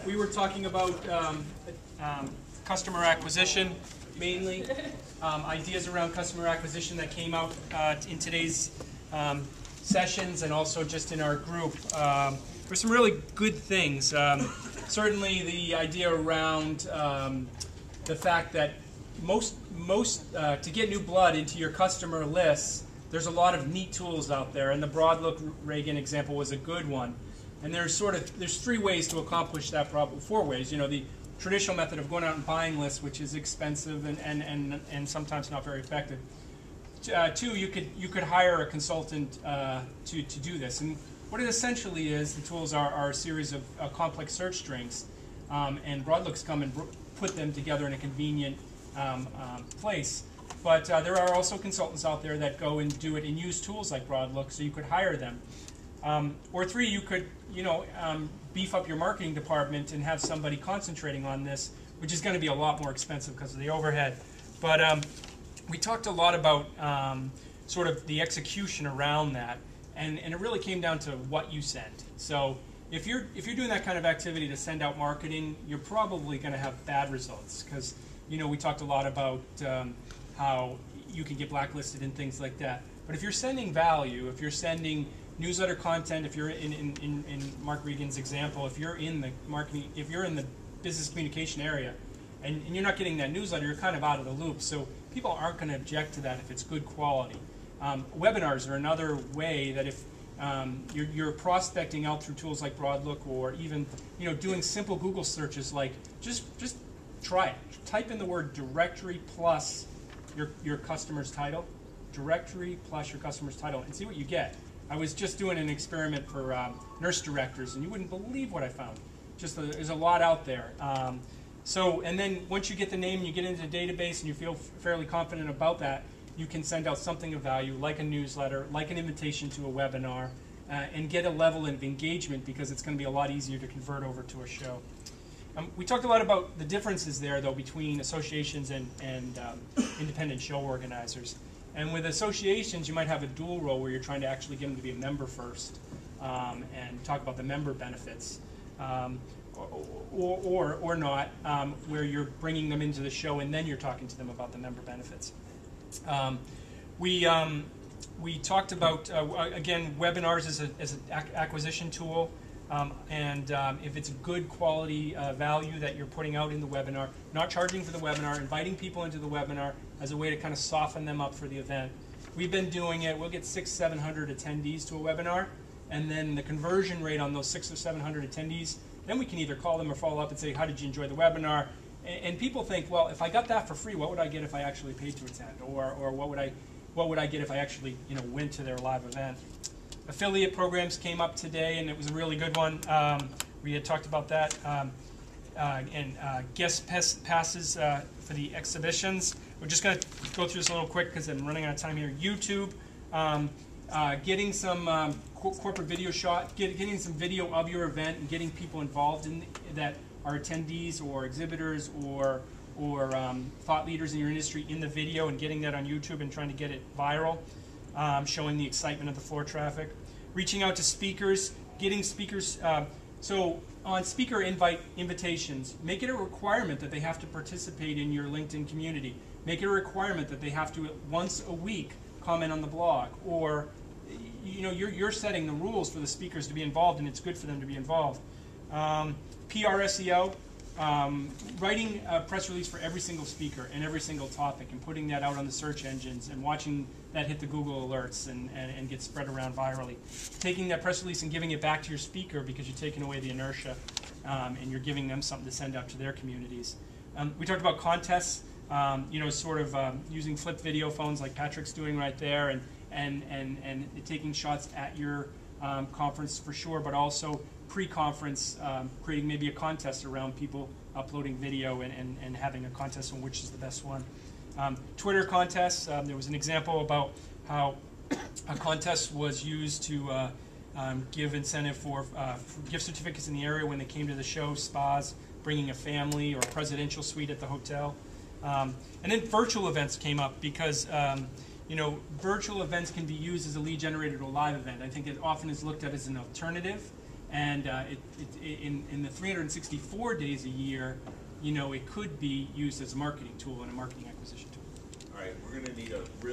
We were talking about customer acquisition, mainly ideas around customer acquisition that came out in today's sessions and also just in our group. There's some really good things. Certainly the idea around the fact that most to get new blood into your customer lists, there's a lot of neat tools out there, and the broad look Reagan example was a good one. And there's three ways to accomplish that problem. Four ways. You know, the traditional method of going out and buying lists, which is expensive and sometimes not very effective. Two, you could hire a consultant to do this. And what it essentially is, the tools are a series of complex search strings, and Broadlooks come and put them together in a convenient place. But there are also consultants out there that go and do it and use tools like Broadlook, so you could hire them. Or three, you could, beef up your marketing department and have somebody concentrating on this, which is going to be a lot more expensive because of the overhead. But we talked a lot about sort of the execution around that, and it really came down to what you send. So if you're doing that kind of activity to send out marketing, you're probably going to have bad results because we talked a lot about how you can get blacklisted and things like that. But if you're sending value, if you're sending newsletter content, if you're in Mark Regan's example, if you're in the marketing, if you're in the business communication area, and you're not getting that newsletter, you're kind of out of the loop. So people aren't going to object to that if it's good quality. Webinars are another way that if you're prospecting out through tools like Broadlook, or even doing simple Google searches like just try it. Type in the word directory plus your customer's title, directory plus your customer's title, and see what you get. I was just doing an experiment for nurse directors, and you wouldn't believe what I found. There's a lot out there. And then once you get the name, you get into the database, and you feel fairly confident about that, you can send out something of value, like a newsletter, like an invitation to a webinar, and get a level of engagement because it's going to be a lot easier to convert over to a show. We talked a lot about the differences there, though, between associations and independent show organizers. And with associations, you might have a dual role where you're trying to actually get them to be a member first and talk about the member benefits, or not, where you're bringing them into the show and then you're talking to them about the member benefits. We talked about, again, webinars as an acquisition tool. And if it's a good quality value that you're putting out in the webinar, not charging for the webinar, inviting people into the webinar as a way to kind of soften them up for the event. We've been doing it. We'll get 600-700 attendees to a webinar, and then the conversion rate on those 600 or 700 attendees, then we can either call them or follow up and say, how did you enjoy the webinar? And people think, well, if I got that for free, what would I get if I actually paid to attend? Or what would I get if I actually went to their live event? Affiliate programs came up today, and it was a really good one. We had talked about that. And guest passes for the exhibitions. We're just going to go through this a little quick because I'm running out of time here. YouTube, getting some corporate video shot, getting some video of your event and getting people involved in that are attendees or exhibitors or thought leaders in your industry in the video and getting that on YouTube and trying to get it viral. Showing the excitement of the floor traffic, reaching out to speakers, getting speakers. So on speaker invitations, make it a requirement that they have to participate in your LinkedIn community. Make it a requirement that they have to once a week comment on the blog, or you're setting the rules for the speakers to be involved, and it's good for them to be involved. PR SEO. Writing a press release for every single speaker and every single topic and putting that out on the search engines and watching that hit the Google alerts and get spread around virally. Taking that press release and giving it back to your speaker because you're taking away the inertia and you're giving them something to send out to their communities. We talked about contests, using flip video phones like Patrick's doing right there and taking shots at your conference for sure, but also pre-conference, creating maybe a contest around people uploading video and having a contest on which is the best one. Twitter contests, there was an example about how a contest was used to give incentive for gift certificates in the area when they came to the show, spas, bringing a family or a presidential suite at the hotel. And then virtual events came up because virtual events can be used as a lead generator to a live event. I think it often is looked at as an alternative And in the 364 days a year, you know, it could be used as a marketing tool and a marketing acquisition tool. All right, we're going to need a really